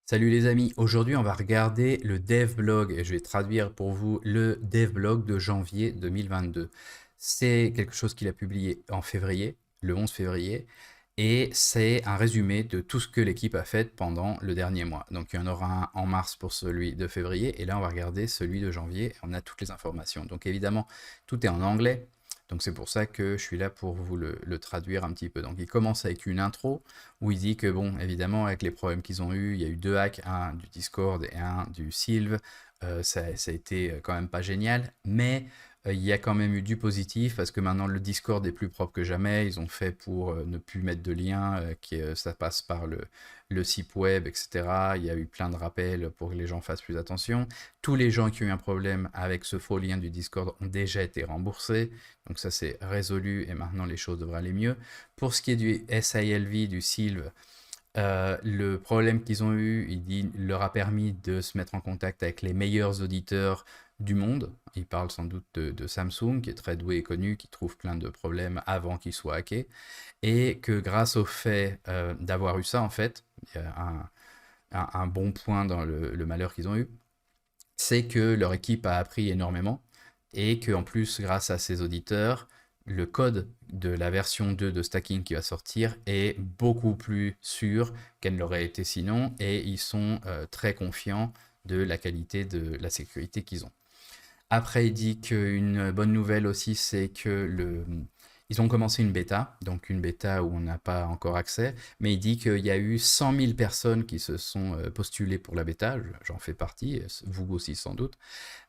Salut les amis, aujourd'hui on va regarder le devblog et je vais traduire pour vous le devblog de janvier 2022. C'est quelque chose qu'il a publié en février, le 11 février, et c'est un résumé de tout ce que l'équipe a fait pendant le dernier mois. Donc il y en aura un en mars pour celui de février, et là on va regarder celui de janvier, on a toutes les informations. Donc évidemment, tout est en anglais, donc c'est pour ça que je suis là pour vous le traduire un petit peu. Donc il commence avec une intro, où il dit que, bon, évidemment, avec les problèmes qu'ils ont eu, il y a eu deux hacks, un du Discord et un du Sylve. Ça a été quand même pas génial, mais il y a quand même eu du positif parce que maintenant le Discord est plus propre que jamais. Ils ont fait pour ne plus mettre de liens, ça passe par le site web, etc. Il y a eu plein de rappels pour que les gens fassent plus attention. Tous les gens qui ont eu un problème avec ce faux lien du Discord ont déjà été remboursés. Donc ça c'est résolu et maintenant les choses devraient aller mieux. Pour ce qui est du SILV, du Sylve, le problème qu'ils ont eu, il dit, leur a permis de se mettre en contact avec les meilleurs auditeurs du monde. Il parle sans doute de Samsung, qui est très doué et connu, qui trouve plein de problèmes avant qu'ils soient hackés. Et que grâce au fait d'avoir eu ça, en fait, il y a un bon point dans le malheur qu'ils ont eu, c'est que leur équipe a appris énormément et qu'en plus, grâce à ces auditeurs, le code de la version 2 de Stacking qui va sortir est beaucoup plus sûr qu'elle ne l'aurait été sinon, et ils sont très confiants de la qualité de la sécurité qu'ils ont. Après, il dit qu'une bonne nouvelle aussi, c'est que ils ont commencé une bêta, donc une bêta où on n'a pas encore accès, mais il dit qu'il y a eu 100 000 personnes qui se sont postulées pour la bêta, j'en fais partie, vous aussi sans doute,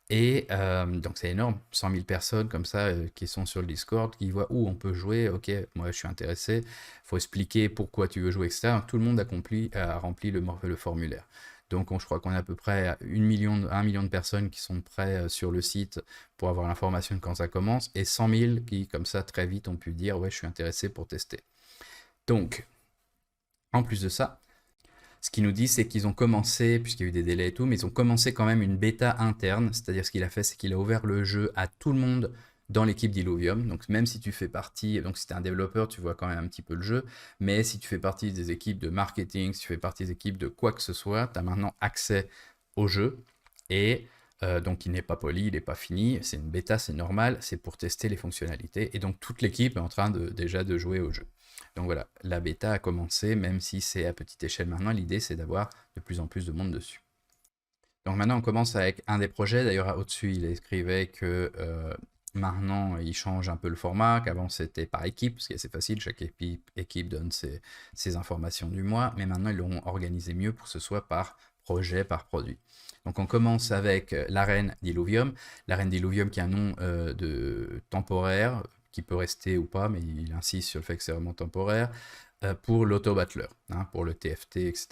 et donc c'est énorme, 100 000 personnes comme ça qui sont sur le Discord, qui voient où on peut jouer, ok, moi je suis intéressé, il faut expliquer pourquoi tu veux jouer, etc. Tout le monde a rempli le formulaire. Donc je crois qu'on a à peu près 1 million de personnes qui sont prêtes sur le site pour avoir l'information quand ça commence, et 100 000 qui, comme ça, très vite ont pu dire, ouais, je suis intéressé pour tester. Donc, en plus de ça, ce qu'il nous dit, c'est qu'ils ont commencé, puisqu'il y a eu des délais et tout, mais ils ont commencé quand même une bêta interne. C'est-à-dire, ce qu'il a fait, c'est qu'il a ouvert le jeu à tout le monde dans l'équipe d'Illuvium. Donc même si tu fais partie, donc si tu es un développeur, tu vois quand même un petit peu le jeu, mais si tu fais partie des équipes de marketing, si tu fais partie des équipes de quoi que ce soit, tu as maintenant accès au jeu. Et donc il n'est pas poli, il n'est pas fini, c'est une bêta, c'est normal, c'est pour tester les fonctionnalités. Et donc toute l'équipe est en train déjà de jouer au jeu. Donc voilà, la bêta a commencé, même si c'est à petite échelle maintenant. L'idée, c'est d'avoir de plus en plus de monde dessus. Donc maintenant, on commence avec un des projets. D'ailleurs, au-dessus, il écrivait que maintenant, il change un peu le format, qu'avant, c'était par équipe, ce qui est assez facile. Chaque équipe donne ses informations du mois. Mais maintenant, ils l'ont organisé mieux pour que ce soit par projet, par produit. Donc on commence avec l'arène d'Illuvium. L'arène d'Illuvium qui a un nom temporaire, qui peut rester ou pas, mais il insiste sur le fait que c'est vraiment temporaire, pour l'auto-battler, hein, pour le TFT, etc.,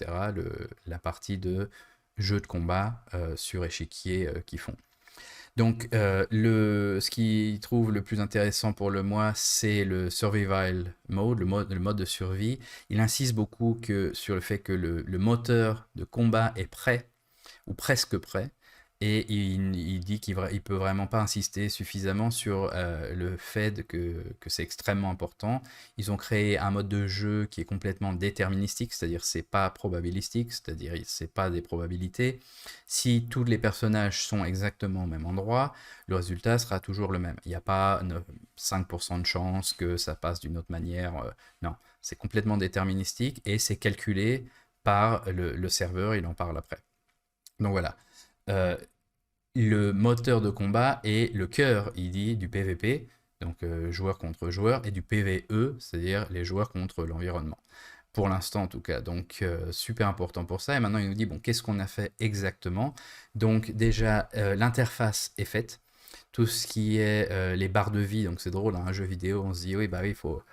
la partie de jeux de combat sur échiquier qu'ils font. Donc, ce qu'ils trouvent le plus intéressant pour le mois, c'est le survival mode, le mode de survie. Il insiste beaucoup sur le fait que le moteur de combat est prêt, ou presque prêt, et il dit qu'il peut vraiment pas insister suffisamment sur le fait que c'est extrêmement important. Ils ont créé un mode de jeu qui est complètement déterministique, c'est-à-dire c'est pas probabilistique, c'est-à-dire c'est pas des probabilités. Si tous les personnages sont exactement au même endroit, le résultat sera toujours le même. Il n'y a pas 5% de chance que ça passe d'une autre manière. Non, c'est complètement déterministique et c'est calculé par le serveur, il en parle après. Donc voilà. Euh, le moteur de combat est le cœur, il dit, du PVP, donc joueur contre joueur, et du PVE, c'est-à-dire les joueurs contre l'environnement. Pour l'instant en tout cas, donc super important pour ça. Et maintenant il nous dit, bon, qu'est-ce qu'on a fait exactement? Donc déjà, l'interface est faite. Tout ce qui est les barres de vie, donc c'est drôle, hein, un jeu vidéo, on se dit, oui, bah oui, faut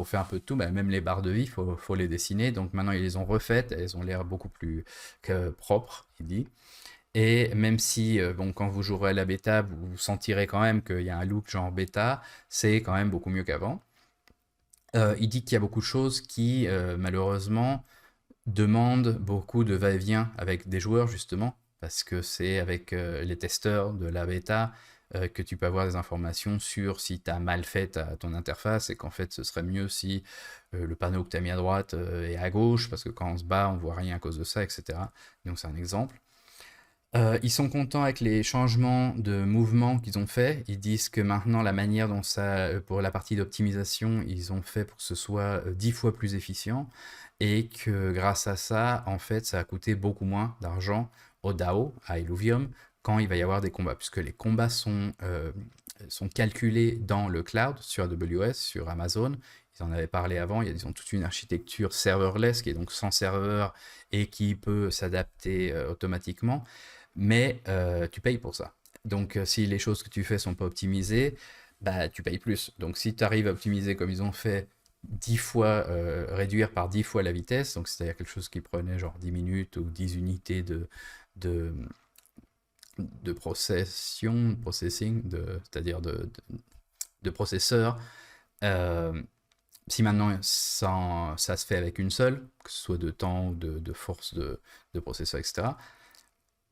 faire un peu de tout, bah, même les barres de vie, faut les dessiner. Donc maintenant ils les ont refaites, elles ont l'air beaucoup plus propres, il dit. Et même si, bon, quand vous jouerez à la bêta, vous sentirez quand même qu'il y a un look genre bêta, c'est quand même beaucoup mieux qu'avant. Il dit qu'il y a beaucoup de choses qui, malheureusement, demandent beaucoup de va-et-vient avec des joueurs, justement, parce que c'est avec les testeurs de la bêta que tu peux avoir des informations sur si tu as mal fait ton interface et qu'en fait ce serait mieux si le panneau que tu as mis à droite est à gauche parce que quand on se bat on voit rien à cause de ça, etc. Donc c'est un exemple. Ils sont contents avec les changements de mouvement qu'ils ont fait. Ils disent que maintenant la manière dont ça, pour la partie d'optimisation, ils ont fait pour que ce soit 10 fois plus efficient et que grâce à ça, en fait, ça a coûté beaucoup moins d'argent au DAO, à Illuvium, quand il va y avoir des combats, puisque les combats sont calculés dans le cloud, sur AWS, sur Amazon. Ils en avaient parlé avant, ils ont toute une architecture serverless qui est donc sans serveur et qui peut s'adapter automatiquement, mais tu payes pour ça. Donc si les choses que tu fais sont pas optimisées, bah, tu payes plus. Donc si tu arrives à optimiser comme ils ont fait 10 fois, réduire par 10 fois la vitesse, donc c'est-à-dire quelque chose qui prenait genre 10 minutes ou 10 unités de, de processing, c'est-à-dire de processeur. Euh, Si maintenant ça se fait avec une seule, que ce soit de temps ou de force de processeur, etc.,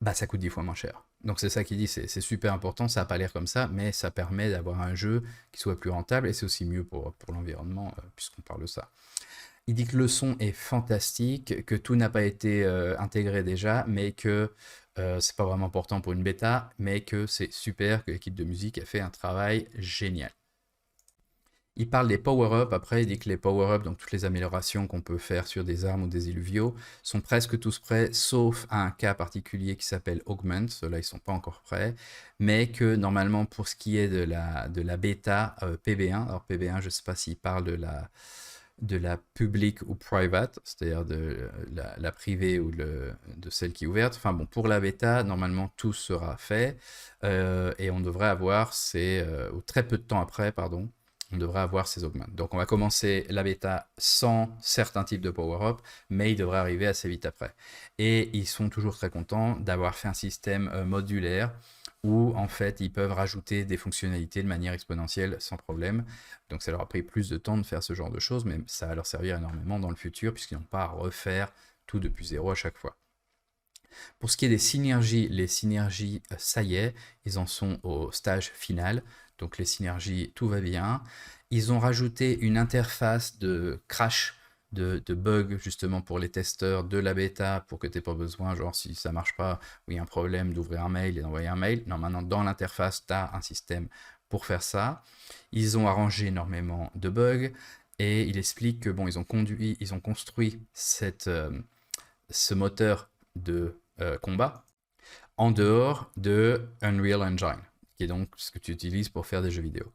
bah ça coûte 10 fois moins cher. Donc c'est ça qu'il dit, c'est super important, ça n'a pas l'air comme ça, mais ça permet d'avoir un jeu qui soit plus rentable et c'est aussi mieux pour l'environnement, puisqu'on parle de ça. Il dit que le son est fantastique, que tout n'a pas été intégré déjà, mais que c'est pas vraiment important pour une bêta, mais que c'est super, que l'équipe de musique a fait un travail génial. Il parle des power-up, après il dit que les power-up, donc toutes les améliorations qu'on peut faire sur des armes ou des illuvios, sont presque tous prêts, sauf un cas particulier qui s'appelle Augment, ceux-là ils sont pas encore prêts, mais que normalement pour ce qui est de la bêta PB1, alors PB1 je sais pas s'il parle de la public ou private, c'est-à-dire de la privée ou de celle qui est ouverte. Enfin bon, pour la bêta, normalement tout sera fait et on devrait avoir ou très peu de temps après, pardon, on devrait avoir ces augments. Donc on va commencer la bêta sans certains types de power-up, mais il devrait arriver assez vite après. Et ils sont toujours très contents d'avoir fait un système modulaire où en fait ils peuvent rajouter des fonctionnalités de manière exponentielle sans problème. Donc ça leur a pris plus de temps de faire ce genre de choses, mais ça va leur servir énormément dans le futur puisqu'ils n'ont pas à refaire tout depuis zéro à chaque fois. Pour ce qui est des synergies, les synergies, ça y est, ils en sont au stage final. Donc les synergies, tout va bien. Ils ont rajouté une interface de crash, de bug justement pour les testeurs de la bêta pour que tu n'aies pas besoin, genre si ça marche pas ou il y a un problème, d'ouvrir un mail et d'envoyer un mail. Non, maintenant dans l'interface, tu as un système pour faire ça. Ils ont arrangé énormément de bugs et il explique que bon, ils ont construit ce moteur de combat en dehors de Unreal Engine, qui est donc ce que tu utilises pour faire des jeux vidéo.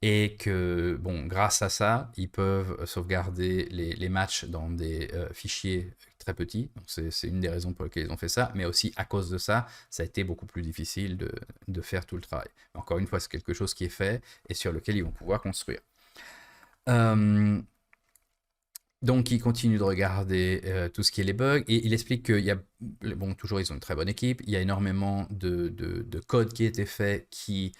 Et que, bon, grâce à ça, ils peuvent sauvegarder les matchs dans des fichiers très petits. Donc c'est une des raisons pour lesquelles ils ont fait ça. Mais aussi, à cause de ça, ça a été beaucoup plus difficile de faire tout le travail. Encore une fois, c'est quelque chose qui est fait et sur lequel ils vont pouvoir construire. Donc, il continue de regarder tout ce qui est les bugs et il explique qu'il y a, bon, toujours ils ont une très bonne équipe, il y a énormément de code qui a été fait qui,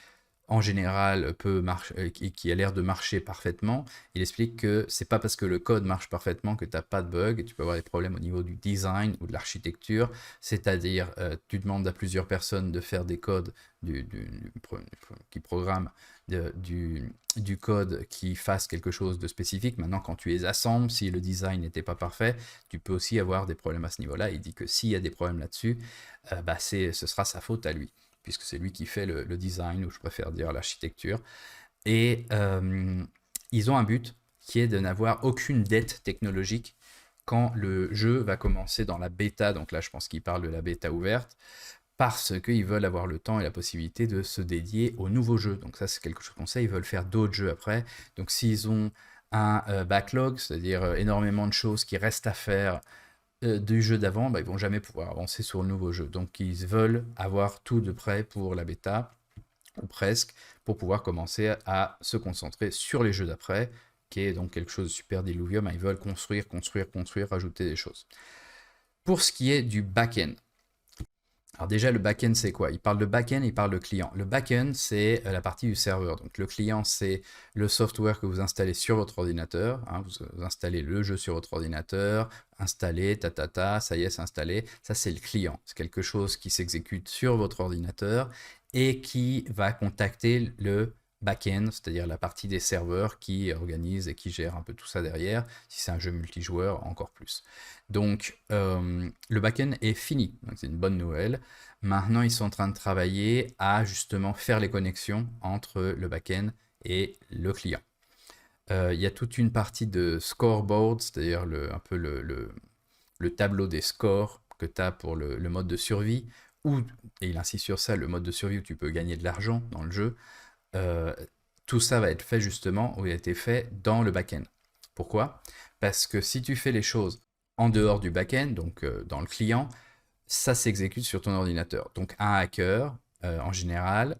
en général, peut marcher, qui a l'air de marcher parfaitement. Il explique que c'est pas parce que le code marche parfaitement que tu n'as pas de bug, tu peux avoir des problèmes au niveau du design ou de l'architecture, c'est-à-dire tu demandes à plusieurs personnes de faire des codes qui programment du code qui fasse quelque chose de spécifique. Maintenant, quand tu les assembles, si le design n'était pas parfait, tu peux aussi avoir des problèmes à ce niveau-là. Il dit que s'il y a des problèmes là-dessus, bah ce sera sa faute à lui, puisque c'est lui qui fait le design, ou je préfère dire l'architecture. Et ils ont un but qui est de n'avoir aucune dette technologique quand le jeu va commencer dans la bêta. Donc là, je pense qu'il parle de la bêta ouverte, parce qu'ils veulent avoir le temps et la possibilité de se dédier aux nouveaux jeux. Donc ça, c'est quelque chose qu'on sait, ils veulent faire d'autres jeux après. Donc s'ils ont un backlog, c'est-à-dire énormément de choses qui restent à faire du jeu d'avant, bah, ils vont jamais pouvoir avancer sur le nouveau jeu. Donc ils veulent avoir tout de prêt pour la bêta, ou presque, pour pouvoir commencer à se concentrer sur les jeux d'après, qui est donc quelque chose de super d'Illuvium. Ils veulent construire, rajouter des choses. Pour ce qui est du back-end, alors déjà, le back-end, c'est quoi? Il parle de back-end, il parle de client. Le back-end, c'est la partie du serveur. Donc le client, c'est le software que vous installez sur votre ordinateur. Hein, vous installez le jeu sur votre ordinateur, installez, ça y est, c'est installé. Ça, c'est le client. C'est quelque chose qui s'exécute sur votre ordinateur et qui va contacter le back-end, c'est-à-dire la partie des serveurs qui organise et qui gère un peu tout ça derrière. Si c'est un jeu multijoueur, encore plus. Donc, le back-end est fini. Donc, c'est une bonne nouvelle. Maintenant, ils sont en train de travailler à justement faire les connexions entre le back-end et le client. Il y a toute une partie de scoreboard, c'est-à-dire un peu le tableau des scores que tu as pour le mode de survie, ou, et il insiste sur ça, le mode de survie où tu peux gagner de l'argent dans le jeu. Euh, Tout ça va être fait justement, ou a été fait dans le back-end. Pourquoi? Parce que si tu fais les choses en dehors du back-end, donc dans le client, ça s'exécute sur ton ordinateur. Donc un hacker, en général,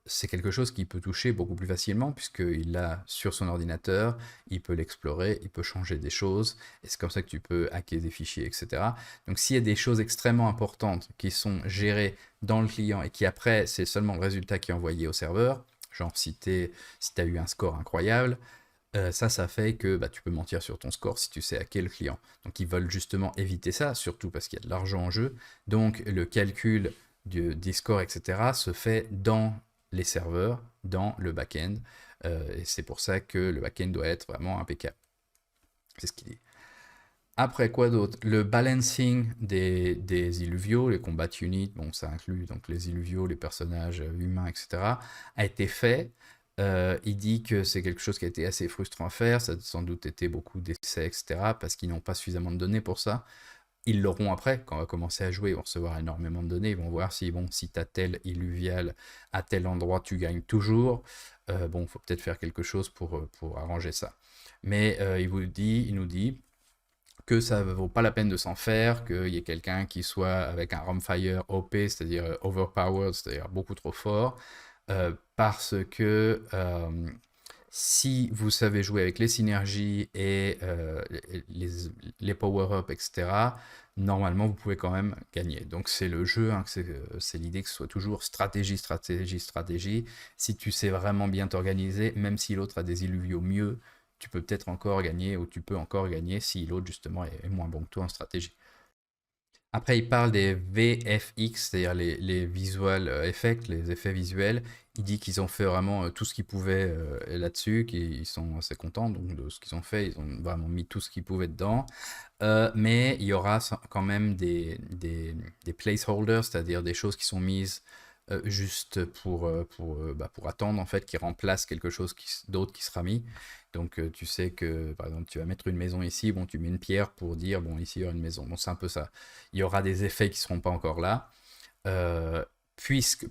c'est quelque chose qui peut toucher beaucoup plus facilement puisqu'il l'a sur son ordinateur, il peut l'explorer, il peut changer des choses, et c'est comme ça que tu peux hacker des fichiers, etc. Donc s'il y a des choses extrêmement importantes qui sont gérées dans le client et qui après, c'est seulement le résultat qui est envoyé au serveur, genre si tu as eu un score incroyable, ça fait que bah, tu peux mentir sur ton score si tu sais à quel client. Donc ils veulent justement éviter ça, surtout parce qu'il y a de l'argent en jeu. Donc le calcul des scores, etc., se fait dans les serveurs, dans le back-end. Et c'est pour ça que le back-end doit être vraiment impeccable. C'est ce qu'il dit. Après, quoi d'autre? Le balancing des illuviaux, les combat units, bon, ça inclut donc les illuviaux, les personnages humains, etc., a été fait. Il dit que c'est quelque chose qui a été assez frustrant à faire, ça a sans doute été beaucoup d'essais, etc., parce qu'ils n'ont pas suffisamment de données pour ça. Ils l'auront après, quand on va commencer à jouer, ils vont recevoir énormément de données, ils vont voir si, bon, si tu as tel illuvial à tel endroit, tu gagnes toujours. Bon, il faut peut-être faire quelque chose pour arranger ça. Mais il nous dit que ça ne vaut pas la peine de s'en faire, qu'il y ait quelqu'un qui soit avec un Rumfire OP, c'est-à-dire overpowered, c'est-à-dire beaucoup trop fort, parce que si vous savez jouer avec les synergies et les power-up, etc., normalement vous pouvez quand même gagner. Donc c'est le jeu, hein, c'est l'idée que ce soit toujours stratégie, stratégie, stratégie. Si tu sais vraiment bien t'organiser, même si l'autre a des illuviaux mieux, tu peux peut-être encore gagner, ou tu peux encore gagner si l'autre justement est moins bon que toi en stratégie. Après, il parle des VFX, c'est-à-dire les visual effects, les effets visuels. Il dit qu'ils ont fait vraiment tout ce qu'ils pouvaient là-dessus, qu'ils sont assez contents donc, de ce qu'ils ont fait. Ils ont vraiment mis tout ce qu'ils pouvaient dedans. Mais il y aura quand même des placeholders, c'est-à-dire des choses qui sont mises juste pour attendre, en fait, qui remplacent quelque chose d'autre qui sera mis. Donc tu sais que, par exemple, tu vas mettre une maison ici, bon, tu mets une pierre pour dire, bon, ici, il y aura une maison. Bon, c'est un peu ça. Il y aura des effets qui ne seront pas encore là.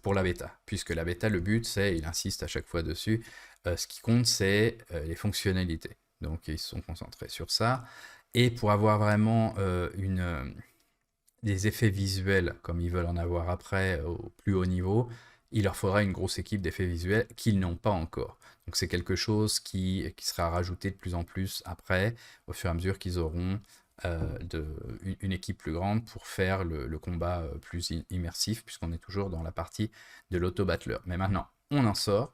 Pour la bêta. Puisque la bêta, le but, c'est, il insiste à chaque fois dessus, ce qui compte, c'est les fonctionnalités. Donc ils se sont concentrés sur ça. Et pour avoir vraiment des effets visuels, comme ils veulent en avoir après au plus haut niveau, il leur faudra une grosse équipe d'effets visuels qu'ils n'ont pas encore. Donc c'est quelque chose qui sera rajouté de plus en plus après, au fur et à mesure qu'ils auront une équipe plus grande pour faire le combat plus immersif, puisqu'on est toujours dans la partie de l'auto-battleur. Mais maintenant, on en sort,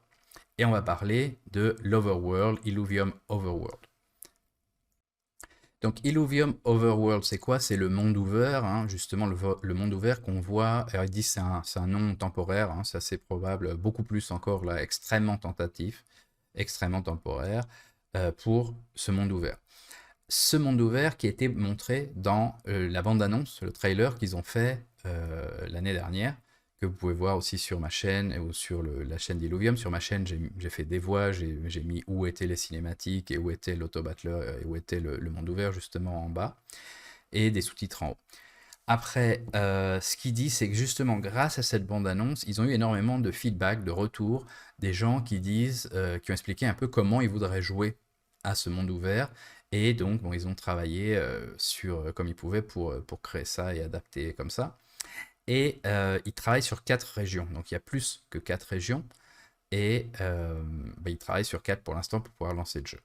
et on va parler de l'Overworld, Illuvium Overworld. Donc Illuvium Overworld, c'est quoi? C'est le monde ouvert, hein, justement le monde ouvert qu'on voit. Alors ils disent que c'est un nom temporaire, hein, c'est assez probable, beaucoup plus encore là, extrêmement tentatif, extrêmement temporaire pour ce monde ouvert. Ce monde ouvert qui a été montré dans la bande-annonce, le trailer qu'ils ont fait l'année dernière, que vous pouvez voir aussi sur ma chaîne ou sur la chaîne d'Illuvium. Sur ma chaîne, j'ai fait des voix, j'ai mis où étaient les cinématiques et où était l'auto-battler et où était le monde ouvert justement en bas, et des sous-titres en haut. Après, ce qu'il dit, c'est que justement, grâce à cette bande-annonce, ils ont eu énormément de feedback, de retours, des gens qui disent, qui ont expliqué un peu comment ils voudraient jouer à ce monde ouvert. Et donc, bon, ils ont travaillé comme ils pouvaient pour créer ça et adapter comme ça. Et ils travaillent sur 4 régions. Donc, il y a plus que 4 régions. Et bah, ils travaillent sur 4 pour l'instant pour pouvoir lancer le jeu,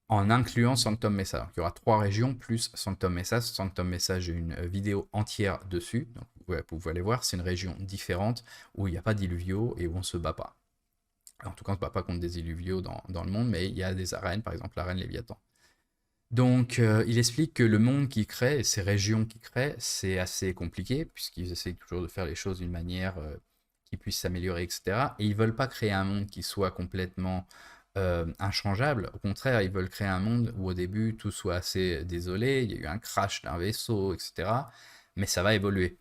en incluant Sanctum Mesa. Donc, il y aura 3 régions plus Sanctum Mesa. Sanctum Mesa, j'ai une vidéo entière dessus. Donc, vous pouvez aller voir. C'est une région différente où il n'y a pas d'illuviaux et où on ne se bat pas. En tout cas, on ne se bat pas contre des illuviaux dans le monde, mais il y a des arènes, par exemple l'arène Léviathan. Donc, il explique que le monde qu'il crée et ces régions qu'il crée, c'est assez compliqué, puisqu'ils essayent toujours de faire les choses d'une manière qui puisse s'améliorer, etc. Et ils veulent pas créer un monde qui soit complètement inchangeable. Au contraire, ils veulent créer un monde où au début tout soit assez désolé, il y a eu un crash d'un vaisseau, etc. Mais ça va évoluer.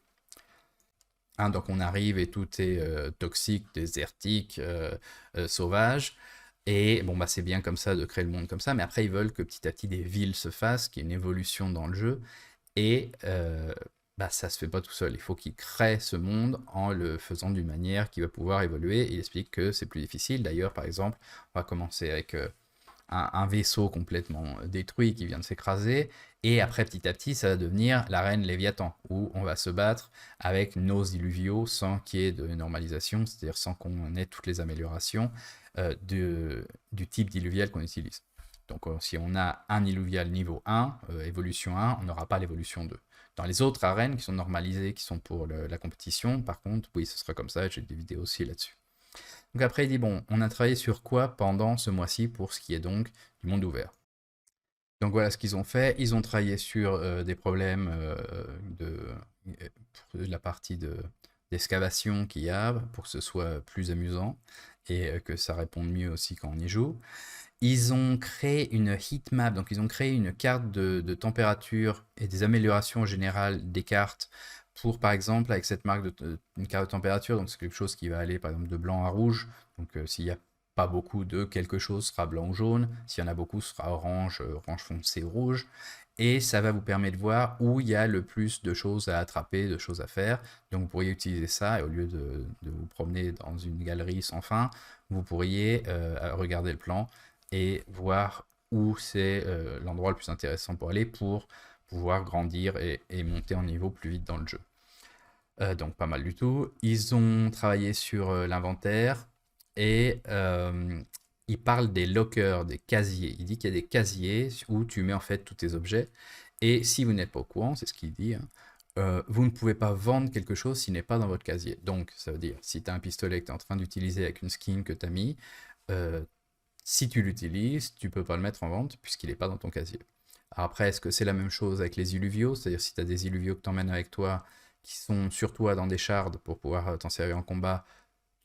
Hein, donc on arrive et tout est toxique, désertique, sauvage. Et bon, bah, c'est bien comme ça de créer le monde comme ça, mais après ils veulent que petit à petit des villes se fassent, qu'il y ait une évolution dans le jeu. Et bah, ça se fait pas tout seul. Il faut qu'il crée ce monde en le faisant d'une manière qui va pouvoir évoluer. Il explique que c'est plus difficile. D'ailleurs, par exemple, on va commencer avec un vaisseau complètement détruit qui vient de s'écraser. Et après, petit à petit, ça va devenir l'arène Léviathan, où on va se battre avec nos illuviaux sans qu'il y ait de normalisation, c'est-à-dire sans qu'on ait toutes les améliorations du type d'illuvial qu'on utilise. Donc si on a un illuvial niveau 1, évolution 1, on n'aura pas l'évolution 2. Dans les autres arènes qui sont normalisées, qui sont pour la compétition, par contre, oui, ce sera comme ça, j'ai des vidéos aussi là-dessus. Donc après, il dit, bon, on a travaillé sur quoi pendant ce mois-ci pour ce qui est donc du monde ouvert. Donc voilà ce qu'ils ont fait. Ils ont travaillé sur des problèmes pour la partie d'excavation qu'il y a, pour que ce soit plus amusant et que ça réponde mieux aussi quand on y joue. Ils ont créé une heat map, donc ils ont créé une carte de température et des améliorations générales des cartes pour, par exemple, avec cette marque une carte de température, donc c'est quelque chose qui va aller, par exemple, de blanc à rouge. Donc s'il n'y a pas beaucoup de quelque chose, ce sera blanc ou jaune. S'il y en a beaucoup, ce sera orange, orange foncé ou rouge. Et ça va vous permettre de voir où il y a le plus de choses à attraper, de choses à faire. Donc vous pourriez utiliser ça, et au lieu de vous promener dans une galerie sans fin, vous pourriez regarder le plan et voir où c'est l'endroit le plus intéressant pour aller pour pouvoir grandir et monter en niveau plus vite dans le jeu. Donc pas mal du tout. Ils ont travaillé sur l'inventaire et ils parlent des lockers, des casiers. Il dit qu'il y a des casiers où tu mets en fait tous tes objets. Et si vous n'êtes pas au courant, c'est ce qu'il dit, hein, vous ne pouvez pas vendre quelque chose s'il n'est pas dans votre casier. Donc ça veut dire, si tu as un pistolet que tu es en train d'utiliser avec une skin que tu as mis, euh, si tu l'utilises, tu peux pas le mettre en vente puisqu'il n'est pas dans ton casier. Alors après, est-ce que c'est la même chose avec les illuviaux? C'est-à-dire si tu as des illuviaux que tu emmènes avec toi, qui sont sur toi dans des shards pour pouvoir t'en servir en combat,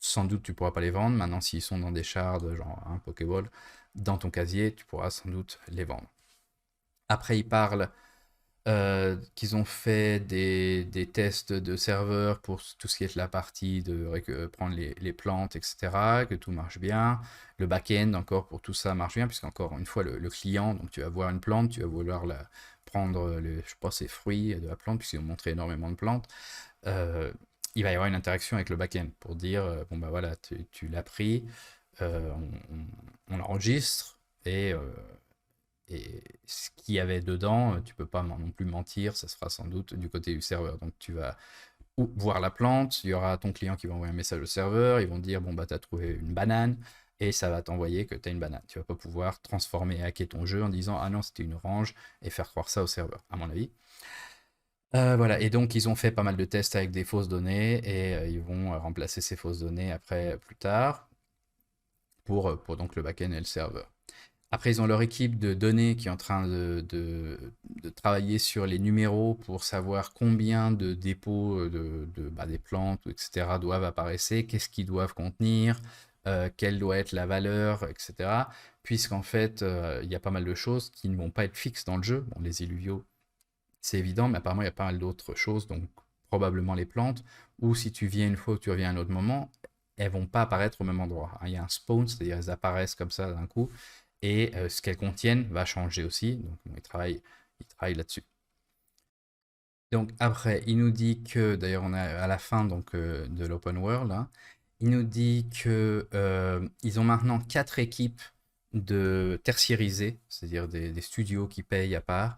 sans doute tu pourras pas les vendre. Maintenant, s'ils sont dans des shards, genre un Pokéball, dans ton casier, tu pourras sans doute les vendre. Après, il parle qu'ils ont fait des tests de serveurs pour tout ce qui est la partie de prendre les plantes, etc., que tout marche bien. Le back-end, encore pour tout ça, marche bien, puisqu'encore une fois, le client, donc tu vas voir une plante, tu vas vouloir prendre, je sais pas, ses fruits de la plante, puisqu'ils ont montré énormément de plantes. Euh, il va y avoir une interaction avec le back-end pour dire, bon bah voilà, tu l'as pris, on l'enregistre, et ce qu'il y avait dedans, tu peux pas non plus mentir, ça se fera sans doute du côté du serveur. Donc tu vas voir la plante, il y aura ton client qui va envoyer un message au serveur, ils vont dire bon bah t'as trouvé une banane et ça va t'envoyer que t'as une banane. Tu vas pas pouvoir transformer et hacker ton jeu en disant ah non c'était une orange et faire croire ça au serveur, à mon avis. Voilà, et donc ils ont fait pas mal de tests avec des fausses données et ils vont remplacer ces fausses données après plus tard pour donc le backend et le serveur. Après, ils ont leur équipe de données qui est en train de travailler sur les numéros pour savoir combien de dépôts bah, des plantes, etc., doivent apparaître, qu'est-ce qu'ils doivent contenir, quelle doit être la valeur, etc. Puisqu'en fait, il y a pas mal de choses qui ne vont pas être fixes dans le jeu. Bon, les illuviaux, c'est évident, mais apparemment, il y a pas mal d'autres choses, donc probablement les plantes, ou si tu viens une fois ou tu reviens à un autre moment, elles vont pas apparaître au même endroit. Il y a un spawn, c'est-à-dire elles apparaissent comme ça d'un coup, et ce qu'elles contiennent va changer aussi. Donc bon, ils travaillent là-dessus. Donc après, il nous dit que, d'ailleurs on est à la fin donc, de l'open world, là, il nous dit que ils ont maintenant 4 équipes de tertiarisées, c'est-à-dire des studios qui payent à part,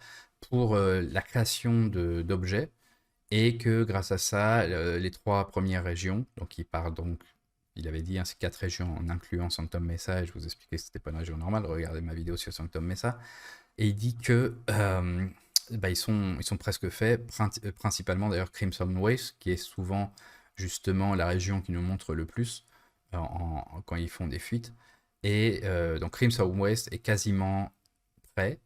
pour la création d'objets, et que grâce à ça, les 3 premières régions, donc il part donc, il avait dit, hein, c'est 4 régions en incluant Sanctum Mesa, et je vous expliquais que c'était pas une région normale, regardez ma vidéo sur Sanctum Mesa, et il dit que bah, ils sont presque faits, principalement d'ailleurs Crimson Waste, qui est souvent justement la région qui nous montre le plus quand ils font des fuites. Et donc Crimson Waste est quasiment prêt,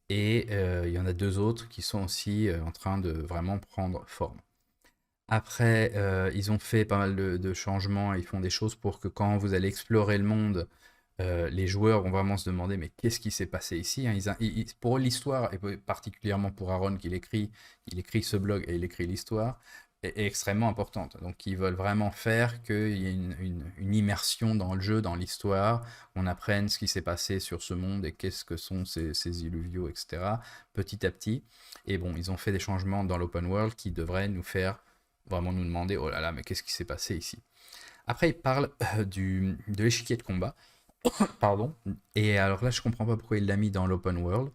et il y en a 2 autres qui sont aussi en train de vraiment prendre forme. Après, ils ont fait pas mal de changements, ils font des choses pour que quand vous allez explorer le monde, les joueurs vont vraiment se demander mais qu'est-ce qui s'est passé ici, hein. Pour eux, l'histoire, et particulièrement pour Aaron il écrit ce blog et il écrit l'histoire, est extrêmement importante. Donc ils veulent vraiment faire qu'il y ait une immersion dans le jeu, dans l'histoire, qu'on apprenne ce qui s'est passé sur ce monde et qu'est-ce que sont ces illuviaux, etc. petit à petit. Et bon, ils ont fait des changements dans l'open world qui devraient nous faire vraiment nous demander, oh là là, mais qu'est-ce qui s'est passé ici? Après, il parle de l'échiquier de combat. Pardon. Et alors là, je comprends pas pourquoi il l'a mis dans l'open world.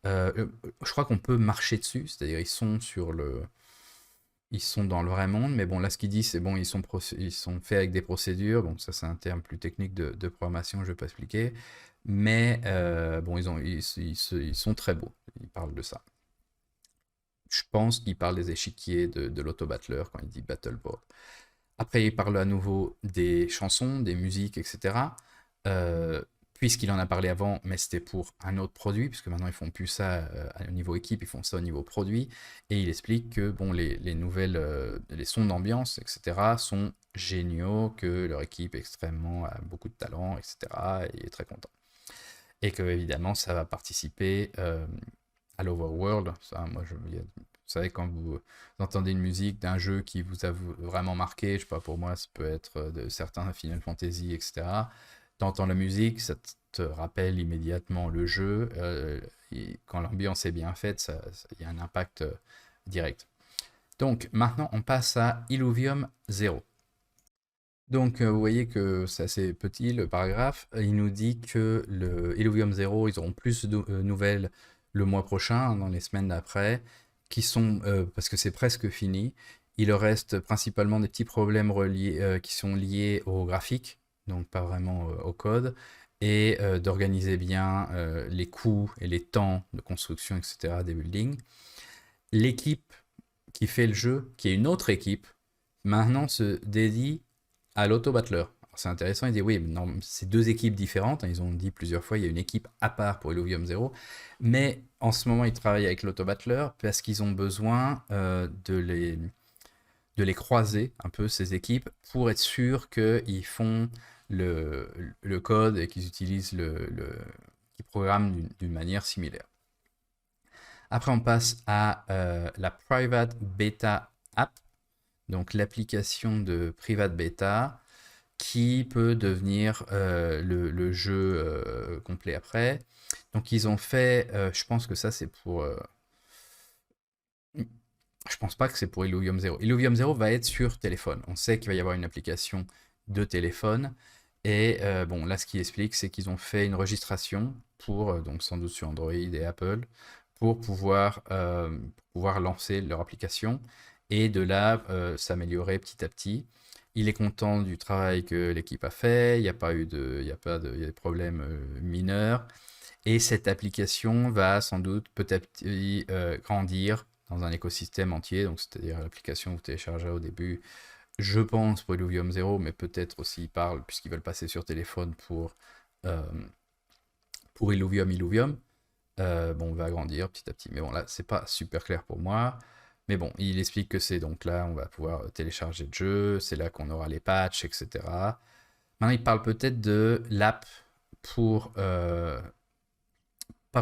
Je crois qu'on peut marcher dessus, c'est-à-dire ils sont dans le vrai monde, mais bon, là, ce qu'il dit, c'est bon, ils sont faits avec des procédures. Bon, ça, c'est un terme plus technique de programmation, je vais pas expliquer. Mais bon, ils sont très beaux. Il parle de ça. Je pense qu'il parle des échiquiers de l'auto-battleur quand il dit battleboard. Après, il parle à nouveau des chansons, des musiques, etc. Euh, Puisqu'il en a parlé avant, mais c'était pour un autre produit, puisque maintenant ils font plus ça au niveau équipe, ils font ça au niveau produit. Et il explique que bon, les nouvelles, les sons d'ambiance, etc., sont géniaux, que leur équipe est extrêmement a beaucoup de talent, etc. Et il est très content. Et que évidemment, ça va participer à l'Overworld. Ça, moi, vous savez, quand vous entendez une musique d'un jeu qui vous a vraiment marqué, je sais pas, pour moi, ça peut être de certains Final Fantasy, etc. T'entends la musique, ça te rappelle immédiatement le jeu. Et quand l'ambiance est bien faite, il y a un impact direct. Donc maintenant, on passe à Illuvium 0. Donc, vous voyez que c'est assez petit le paragraphe. Il nous dit que le Illuvium 0, ils auront plus de nouvelles le mois prochain, dans les semaines d'après, parce que c'est presque fini. Il leur reste principalement des petits problèmes qui sont liés au graphique, donc pas vraiment au code, et d'organiser bien les coûts et les temps de construction, etc., des buildings. L'équipe qui fait le jeu, qui est une autre équipe, maintenant se dédie à l'auto-battleur. C'est intéressant, il dit oui, non, c'est deux équipes différentes, hein. Ils ont dit plusieurs fois, il y a une équipe à part pour Illuvium 0, mais en ce moment, ils travaillent avec l'auto-battleur parce qu'ils ont besoin de les croiser un peu, ces équipes, pour être sûr qu'ils font le code et qu'ils utilisent qu'ils programment d'une manière similaire. Après, on passe à la Private Beta App, donc l'application de Private Beta qui peut devenir le jeu complet après. Donc ils ont fait, je pense que ça c'est pour... je pense pas que c'est pour Illuvium 0. Illuvium 0 va être sur téléphone. On sait qu'il va y avoir une application de téléphone. Et bon, là ce qui explique, c'est qu'ils ont fait une registration pour, donc sans doute sur Android et Apple, pour pouvoir lancer leur application et de là s'améliorer petit à petit. Il est content du travail que l'équipe a fait, il n'y a pas eu de, il y a pas de, il y a des problèmes mineurs. Et cette application va sans doute peut-être grandir dans un écosystème entier, donc c'est-à-dire l'application que vous téléchargez au début, je pense pour Illuvium 0, mais peut-être aussi ils parlent, puisqu'ils veulent passer sur téléphone euh, pour Illuvium. Bon, on va agrandir petit à petit. Mais bon, là, c'est pas super clair pour moi. Mais bon, il explique que c'est donc là, on va pouvoir télécharger le jeu, c'est là qu'on aura les patchs, etc. Maintenant, il parle peut-être de l'app pour, pas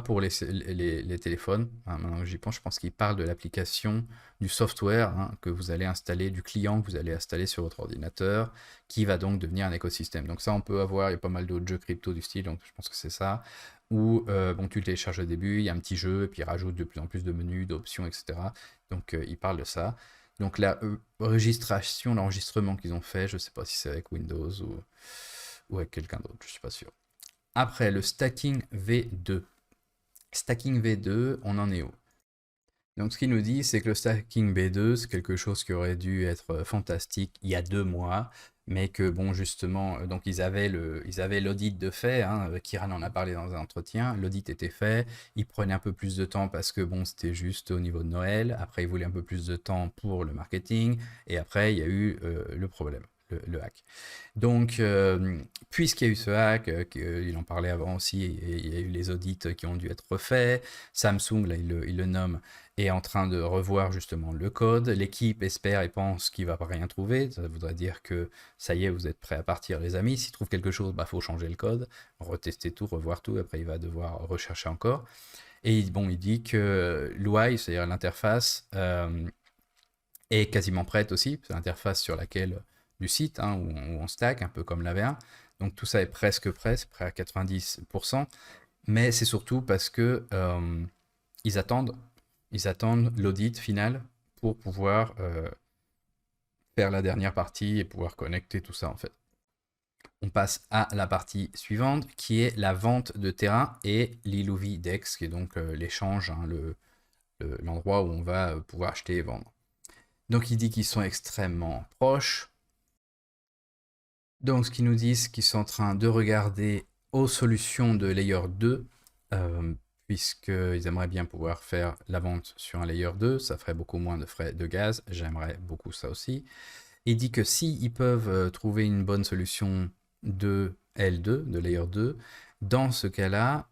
pour les téléphones, hein. Maintenant que j'y pense, je pense qu'il parle de l'application, du software, hein, que vous allez installer, du client que vous allez installer sur votre ordinateur, qui va donc devenir un écosystème. Donc ça, on peut avoir, il y a pas mal d'autres jeux crypto du style, donc je pense que c'est ça. Où bon, tu le télécharges au début, il y a un petit jeu, et puis il rajoute de plus en plus de menus, d'options, etc. Donc il parle de ça. Donc la registration, l'enregistrement qu'ils ont fait, je ne sais pas si c'est avec Windows ou avec quelqu'un d'autre, je ne suis pas sûr. Après, le stacking V2. Stacking V2, on en est où? Donc ce qu'il nous dit, c'est que le stacking V2, c'est quelque chose qui aurait dû être fantastique il y a 2 mois, mais que bon, justement, donc ils avaient l'audit de fait, hein, Kiran en a parlé dans un entretien, l'audit était fait, il prenait un peu plus de temps parce que bon, c'était juste au niveau de Noël, après il voulait un peu plus de temps pour le marketing, et après il y a eu le problème, le hack. Donc, puisqu'il y a eu ce hack, il en parlait avant aussi, et il y a eu les audits qui ont dû être refaits, Samsung, là, il le nomme, est en train de revoir justement le code. L'équipe espère et pense qu'il ne va pas rien trouver. Ça voudrait dire que ça y est, vous êtes prêts à partir, les amis. S'il trouve quelque chose, bah, faut changer le code, retester tout, revoir tout. Après, il va devoir rechercher encore. Et bon, il dit que l'UI, c'est-à-dire l'interface, est quasiment prête aussi. C'est l'interface sur laquelle du site, hein, où on stack, un peu comme la V1. Donc tout ça est presque prêt, c'est prêt à 90%. Mais c'est surtout parce que ils attendent, ils attendent l'audit final pour pouvoir faire la dernière partie et pouvoir connecter tout ça en fait. On passe à la partie suivante qui est la vente de terrain et l'Iluvi-Dex, qui est donc l'échange, hein, l'endroit où on va pouvoir acheter et vendre. Donc il dit qu'ils sont extrêmement proches. Donc ce qu'ils nous disent, qu'ils sont en train de regarder aux solutions de layer 2, puisqu'ils aimeraient bien pouvoir faire la vente sur un layer 2, ça ferait beaucoup moins de frais de gaz, j'aimerais beaucoup ça aussi. Il dit que s'ils peuvent trouver une bonne solution de L2, de layer 2, dans ce cas-là,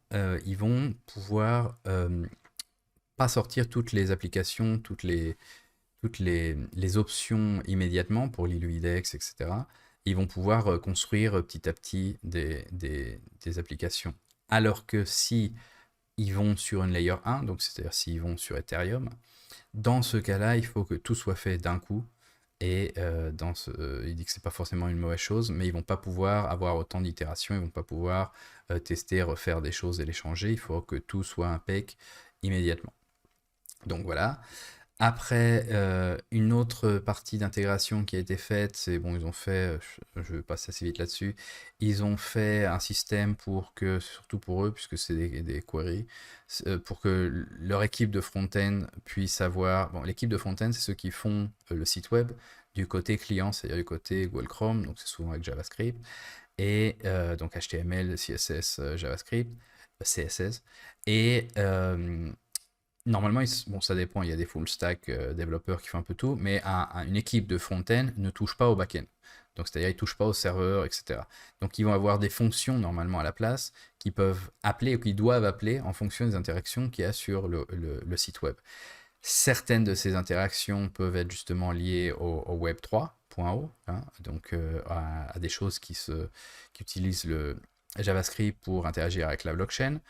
ils vont pouvoir pas sortir toutes les applications, toutes les options immédiatement pour l'Iluidex, etc. Ils vont pouvoir construire petit à petit des applications. Alors que si ils vont sur une layer 1, donc c'est-à-dire s'ils vont sur Ethereum, dans ce cas-là, il faut que tout soit fait d'un coup. Et il dit que c'est pas forcément une mauvaise chose, mais ils vont pas pouvoir avoir autant d'itérations, ils vont pas pouvoir tester, refaire des choses et les changer. Il faut que tout soit impec immédiatement. Donc voilà. Après, une autre partie d'intégration qui a été faite, c'est bon, ils ont fait, je vais passer assez vite là-dessus, ils ont fait un système pour que, surtout pour eux, puisque c'est des queries, pour que leur équipe de front-end puisse avoir, bon, l'équipe de front-end, c'est ceux qui font le site web du côté client, c'est-à-dire du côté Google Chrome, donc c'est souvent avec JavaScript, et donc HTML, CSS, JavaScript, CSS, et normalement, bon, ça dépend, il y a des full stack développeurs qui font un peu tout, mais une équipe de front-end ne touche pas au back-end. Donc, c'est-à-dire, ils ne touchent pas au serveur, etc. Donc, ils vont avoir des fonctions normalement à la place qui peuvent appeler ou qui doivent appeler en fonction des interactions qu'il y a sur le site web. Certaines de ces interactions peuvent être justement liées au Web 3.0, hein, donc à des choses qui utilisent le JavaScript pour interagir avec la blockchain,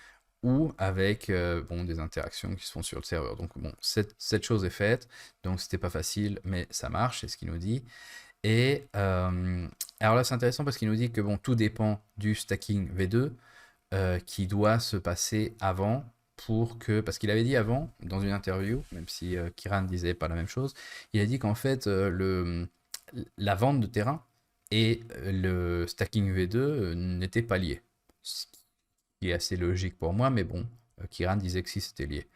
ou avec bon, des interactions qui se font sur le serveur. Donc bon, cette chose est faite, donc c'était pas facile, mais ça marche, c'est ce qu'il nous dit. Et alors là, c'est intéressant parce qu'il nous dit que bon, tout dépend du stacking V2 qui doit se passer avant pour que, parce qu'il avait dit avant, dans une interview, même si Kiran disait pas la même chose, il a dit qu'en fait, la vente de terrain et le stacking V2 n'étaient pas liés. Ce qui est assez logique pour moi, mais bon, Kiran disait que si c'était lié.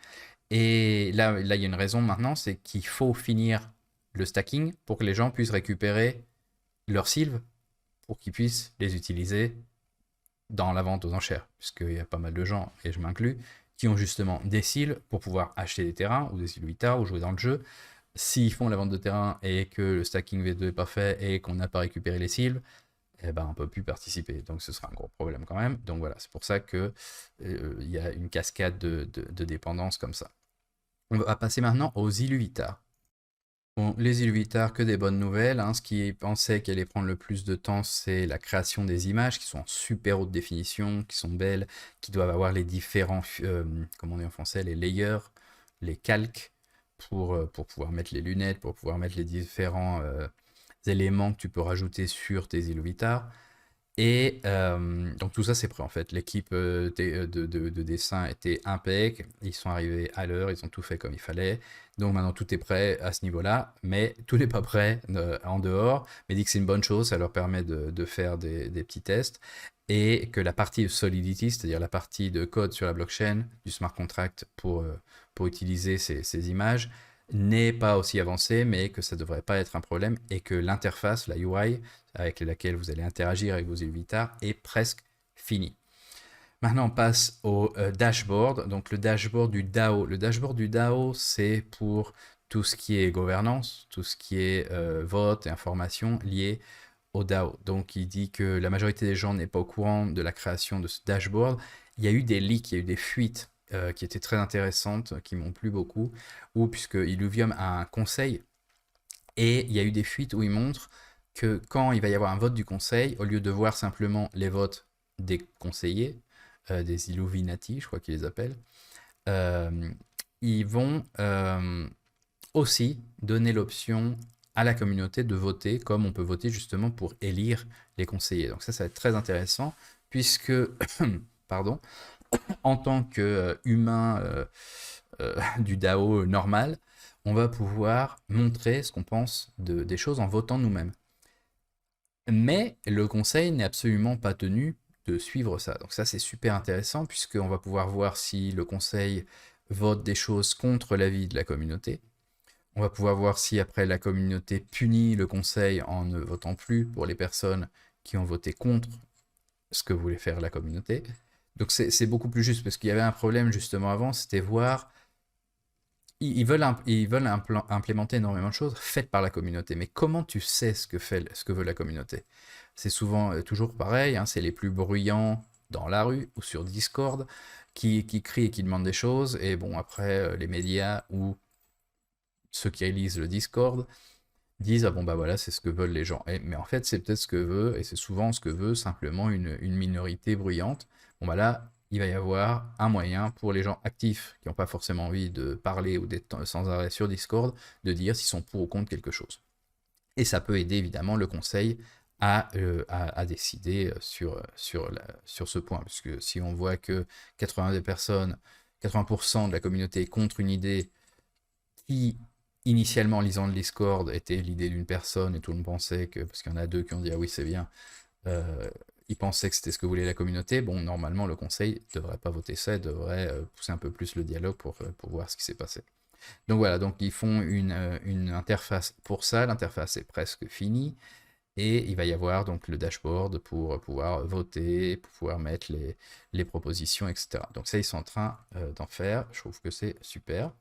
Et là, il y a une raison maintenant, c'est qu'il faut finir le stacking pour que les gens puissent récupérer leurs sylves pour qu'ils puissent les utiliser dans la vente aux enchères, puisqu'il y a pas mal de gens, et je m'inclus, qui ont justement des sylves pour pouvoir acheter des terrains ou des sylves ou jouer dans le jeu. S'ils font la vente de terrain et que le stacking V2 est pas fait et qu'on n'a pas récupéré les sylves, eh ben, on ne peut plus participer. Donc ce sera un gros problème quand même. Donc voilà, c'est pour ça qu'il y a une cascade de dépendance comme ça. On va passer maintenant aux Iluvitar. Bon, les Iluvitar, que des bonnes nouvelles, hein. Ce qui pensait qu'il allait prendre le plus de temps, c'est la création des images qui sont en super haute définition, qui sont belles, qui doivent avoir les différents, comment on dit en français, les layers, les calques, pour pouvoir mettre les lunettes, pour pouvoir mettre les différents éléments que tu peux rajouter sur tes Iluvitar. Et donc tout ça c'est prêt en fait. L'équipe de dessin était impec, ils sont arrivés à l'heure, ils ont tout fait comme il fallait. Donc maintenant tout est prêt à ce niveau-là, mais tout n'est pas prêt en dehors. Mais dit que c'est une bonne chose, ça leur permet de faire des petits tests. Et que la partie de Solidity, c'est-à-dire la partie de code sur la blockchain, du smart contract pour utiliser ces images, n'est pas aussi avancée, mais que ça ne devrait pas être un problème et que l'interface, la UI, avec laquelle vous allez interagir avec vos Iluvitar, est presque finie. Maintenant, on passe au dashboard. Donc, le dashboard du DAO. Le dashboard du DAO, c'est pour tout ce qui est gouvernance, tout ce qui est vote et information liées au DAO. Donc, il dit que la majorité des gens n'est pas au courant de la création de ce dashboard. Il y a eu des leaks, il y a eu des fuites qui étaient très intéressantes, qui m'ont plu beaucoup, où puisque Illuvium a un conseil, et il y a eu des fuites où ils montrent que quand il va y avoir un vote du conseil, au lieu de voir simplement les votes des conseillers, des Illuminati, je crois qu'ils les appellent, euh, ils vont aussi donner l'option à la communauté de voter, comme on peut voter justement pour élire les conseillers. Donc ça va être très intéressant, puisque, pardon, en tant qu'humain du DAO normal, on va pouvoir montrer ce qu'on pense des choses en votant nous-mêmes. Mais le conseil n'est absolument pas tenu de suivre ça. Donc ça, c'est super intéressant, puisqu'on va pouvoir voir si le conseil vote des choses contre l'avis de la communauté. On va pouvoir voir si après la communauté punit le conseil en ne votant plus pour les personnes qui ont voté contre ce que voulait faire la communauté. Donc c'est beaucoup plus juste, parce qu'il y avait un problème justement avant, c'était voir ils veulent implémenter énormément de choses faites par la communauté. Mais comment tu sais ce que veut la communauté? C'est souvent toujours pareil, hein, c'est les plus bruyants dans la rue ou sur Discord qui crient et qui demandent des choses. Et bon, après, les médias ou ceux qui lisent le Discord disent ah bon bah voilà, c'est ce que veulent les gens. Mais en fait, c'est peut-être ce que veut, et c'est souvent ce que veut simplement une minorité bruyante. Bon bah là, il va y avoir un moyen pour les gens actifs qui n'ont pas forcément envie de parler ou d'être sans arrêt sur Discord, de dire s'ils sont pour ou contre quelque chose. Et ça peut aider évidemment le conseil à décider sur ce point. Puisque si on voit que 80 des personnes, 80% de la communauté est contre une idée qui, initialement, en lisant le Discord, était l'idée d'une personne, et tout le monde pensait que, parce qu'il y en a deux qui ont dit ah oui c'est bien, ils pensaient que c'était ce que voulait la communauté, bon normalement le conseil ne devrait pas voter ça, il devrait pousser un peu plus le dialogue pour voir ce qui s'est passé. Donc voilà, donc ils font une interface pour ça, l'interface est presque finie, et il va y avoir donc le dashboard pour pouvoir voter, pour pouvoir mettre les propositions, etc. Donc ça, ils sont en train d'en faire, je trouve que c'est super.